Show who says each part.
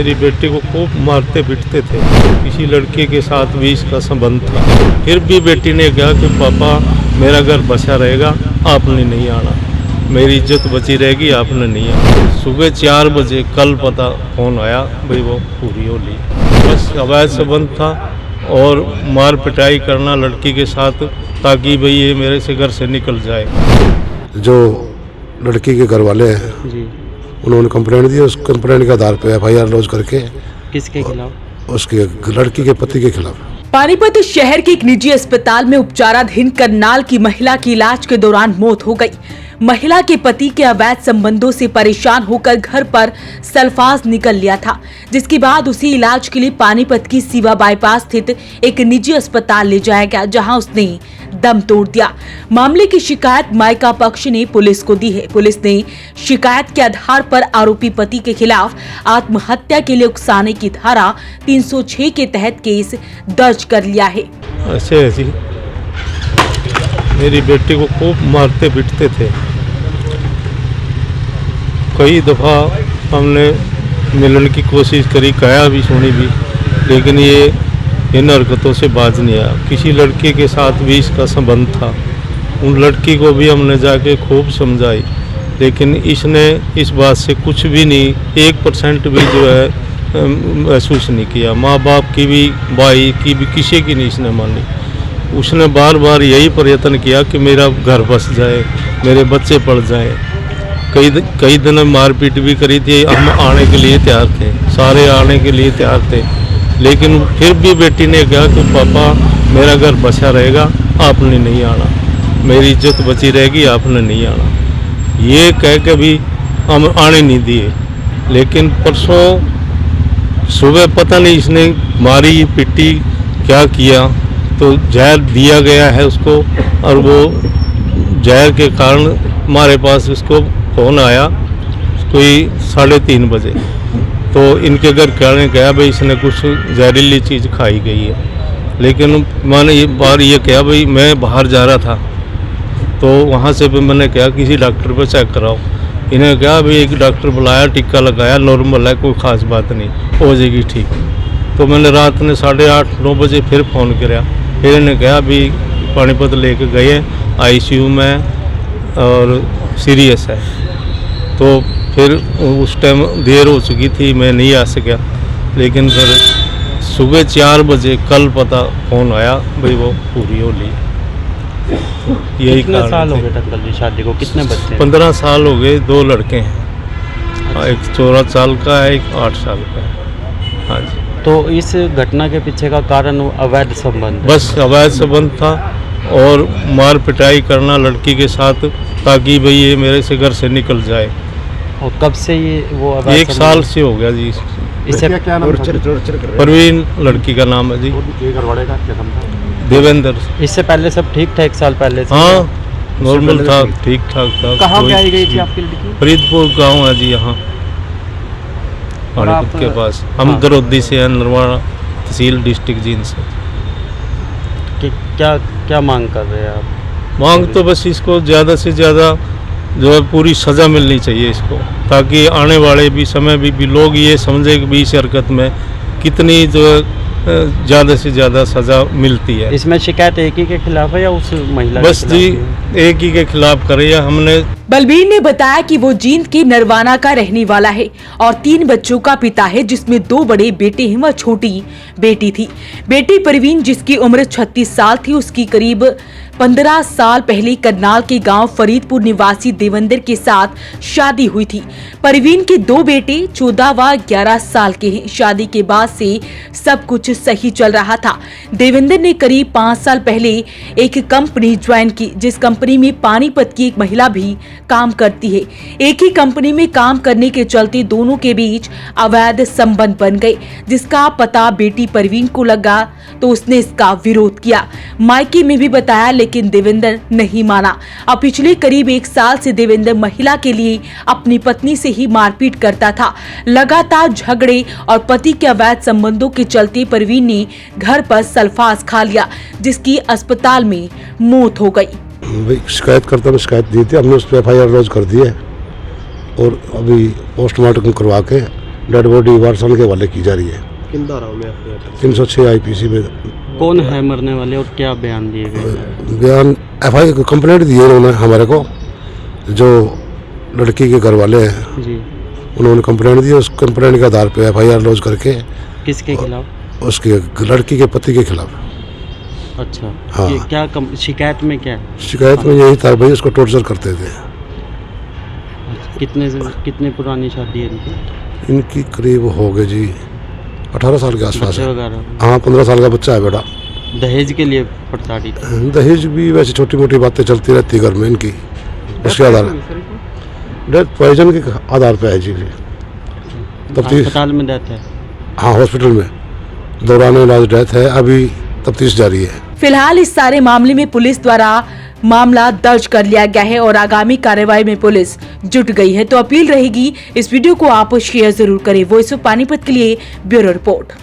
Speaker 1: मेरी बेटी को खूब मारते पीटते थे। किसी लड़के के साथ भी इसका संबंध था। फिर भी बेटी ने कहा कि पापा मेरा घर बचा रहेगा, आपने नहीं आना, मेरी इज्जत बची रहेगी, आपने नहीं आना। सुबह 4 बजे कल पता फोन आया भाई वो पूरी हो ली। बस अवैध संबंध था और मार पिटाई करना लड़की के साथ ताकि भाई ये मेरे से घर से निकल जाए।
Speaker 2: जो लड़की के घर वाले हैं
Speaker 3: जी,
Speaker 2: उन्होंने कंप्लेंट दी। उस कंप्लेंट के आधार पर FIR लॉन्च करके
Speaker 3: किसके खिलाफ?
Speaker 2: उसके लड़की के पति के खिलाफ।
Speaker 4: पानीपत शहर के एक निजी अस्पताल में उपचाराधीन करनाल की महिला की इलाज के दौरान मौत हो गई। महिला के पति के अवैध संबंधों से परेशान होकर घर पर सल्फास निकल लिया था, जिसके बाद उसे इलाज के लिए पानीपत की सीवा बाईपास स्थित एक निजी अस्पताल ले जाया गया, जहां उसने दम तोड़ दिया। मामले की शिकायत मायका पक्ष ने पुलिस को दी है। पुलिस ने शिकायत के आधार पर आरोपी पति के खिलाफ आत्महत्या के लिए उकसाने की धारा 306 के तहत केस दर्ज कर लिया है।
Speaker 1: ऐसी मेरी बेटी को खूब मारते पीटते थे। कई दफ़ा हमने मिलने की कोशिश करी, कहा भी, सुनी भी, लेकिन ये इन हरकतों से बाज नहीं आया। किसी लड़के के साथ भी इसका संबंध था। उन लड़की को भी हमने जाके खूब समझाई, लेकिन इसने इस बात से कुछ भी नहीं, 1% भी जो है महसूस नहीं किया। माँ बाप की भी, भाई की भी, किसी की नहीं इसने मानी। उसने बार बार यही प्रयत्न किया कि मेरा घर बस जाए, मेरे बच्चे पढ़ जाएं। कई दिन मारपीट भी करी थी। हम आने के लिए तैयार थे, सारे आने के लिए तैयार थे, लेकिन फिर भी बेटी ने कहा कि पापा मेरा घर बचा रहेगा, आपने नहीं आना, मेरी इज्जत बची रहेगी, आपने नहीं आना। ये कह के भी हम आने नहीं दिए। लेकिन परसों सुबह पता नहीं इसने मारी पिटी क्या किया, तो जहर दिया गया है उसको, और वो जहर के कारण हमारे पास उसको फ़ोन आया कोई 3:30 बजे। तो इनके घर कहने गया भाई इसने कुछ जहरीली चीज़ खाई गई है। लेकिन मैंने ये कहा भाई मैं बाहर जा रहा था, तो वहाँ से भी मैंने कहा किसी डॉक्टर पर चेक कराओ। इन्हें कहा भाई एक डॉक्टर बुलाया, टिक्का लगाया, नॉर्मल है, कोई ख़ास बात नहीं, हो जाएगी ठीक। तो मैंने रात में 8:30-9 बजे फिर फ़ोन किया। फिर इन्हें कहा अभी पानीपत लेके गए, ICU में और सीरियस है। तो फिर उस टाइम देर हो चुकी थी, मैं नहीं आ सका। लेकिन फिर सुबह 4 बजे कल पता फ़ोन आया भाई वो पूरी हो ली। यही
Speaker 3: कितने साल हो गए टक्कर जी शादी को? कितने बच्चे?
Speaker 1: 15 साल हो गए। 2 लड़के हैं, एक 14 साल का है, एक 8 साल का है। हाँ जी।
Speaker 3: तो इस घटना के पीछे का कारण अवैध संबंध?
Speaker 1: बस अवैध संबंध था और मार पिटाई करना लड़की के साथ ताकि भाई ये मेरे से घर से निकल जाए।
Speaker 3: और कब से ये वो अवैध?
Speaker 1: 1 साल से हो गया जी।
Speaker 3: इससे
Speaker 2: क्या नाम था?
Speaker 1: परवीन लड़की का नाम है जी।
Speaker 2: घर वाले का क्या नाम था?
Speaker 1: देवेंद्र।
Speaker 3: इससे पहले सब ठीक था? 1 साल पहले से?
Speaker 1: हाँ, नॉर्मल था, ठीक ठाक था।
Speaker 3: कहाँ पे आई गई थी आपकी लड़की?
Speaker 1: फरीदपुर गांव है जी, यहाँ पानीपत के पास। हम दरोदी से हैं, नरवाड़ा तहसील, डिस्ट्रिक्ट जींद से।
Speaker 3: कि क्या मांग कर रहे हैं आप?
Speaker 1: मांग तो बस इसको ज़्यादा से ज़्यादा जो है पूरी सज़ा मिलनी चाहिए इसको, ताकि आने वाले भी समय भी लोग ये समझे कि भी इस हरकत में कितनी जो है ज़्यादा से ज़्यादा सज़ा मिलती है।
Speaker 3: इसमें शिकायत एक ही के खिलाफ है या उस महिला?
Speaker 1: बस जी एक ही के खिलाफ करे या हमने।
Speaker 4: बलबीर ने बताया कि वो जींद के नरवाना का रहने वाला है और 3 बच्चों का पिता है, जिसमें 2 बड़े बेटे हैं व छोटी बेटी थी। बेटी परवीन जिसकी उम्र 36 साल थी, उसकी करीब 15 साल पहले करनाल के गांव फरीदपुर निवासी देवेंद्र के साथ शादी हुई थी। परवीन के 2 बेटे 14 व 11 साल के हैं। शादी के बाद से सब कुछ सही चल रहा था। देवेंद्र ने करीब 5 साल पहले एक कंपनी ज्वाइन की, जिस कंपनी में पानीपत की एक महिला भी काम करती है। एक ही कंपनी में काम करने के चलते दोनों के बीच अवैध संबंध बन गए, जिसका पता बेटी परवीन को लगा तो उसने इसका विरोध किया। मायके में भी बताया, लेकिन देवेंद्र नहीं माना। अब पिछले करीब 1 साल से देवेंद्र महिला के लिए अपनी पत्नी से ही मारपीट करता था। लगातार झगड़े और पति के अवैध संबंधों के चलते परवीन ने घर पर सल्फास खा लिया, जिसकी अस्पताल में मौत हो गई।
Speaker 2: शिकायतकर्ता ने शिकायत दी थी, हमने उस पर FIR लॉन्च कर दी है और अभी पोस्टमार्टम करवा के डेड बॉडी वारसन के हवाले की जा रही है।
Speaker 5: किन धाराओं में आपने
Speaker 2: 306 IPC में
Speaker 3: कौन है मरने वाले और क्या बयान दिए गए?
Speaker 2: बयान FI कंप्लेंट दी है उन्होंने हमारे को, जो लड़की के घर वाले हैं
Speaker 3: जी,
Speaker 2: उन्होंने कंप्लेंट दी। उस कंप्लेंट के आधार पे FIR लॉन्च करके
Speaker 3: किसके खिलाफ?
Speaker 2: उसके लड़की के पति के खिलाफ।
Speaker 3: अच्छा,
Speaker 2: हाँ।
Speaker 3: क्या शिकायत में क्या है?
Speaker 2: शिकायत में यही था भाई उसको टॉर्चर करते थे।
Speaker 3: कितने पुरानी शादी है इनकी?
Speaker 2: इनकी करीब हो गए जी 18 साल के आसपास
Speaker 3: बच्चे
Speaker 2: है।
Speaker 3: वगैरह?
Speaker 2: हाँ 15 साल का बच्चा है बेटा।
Speaker 3: दहेज के लिए प्रताड़ित है?
Speaker 2: दहेज भी वैसे छोटी मोटी बातें चलती रहती है घर में इनकी, उसके आधार डेथ पॉइजन के आधार पे है जी। तफ्तीश,
Speaker 3: अस्पताल में डेथ है?
Speaker 2: हाँ हॉस्पिटल में दौरान इलाज डेथ है, अभी तफ्तीश जारी है।
Speaker 4: फिलहाल इस सारे मामले में पुलिस द्वारा मामला दर्ज कर लिया गया है और आगामी कार्रवाई में पुलिस जुट गई है। तो अपील रहेगी, इस वीडियो को आप शेयर जरूर करें। वॉइस ऑफ पानीपत के लिए ब्यूरो रिपोर्ट।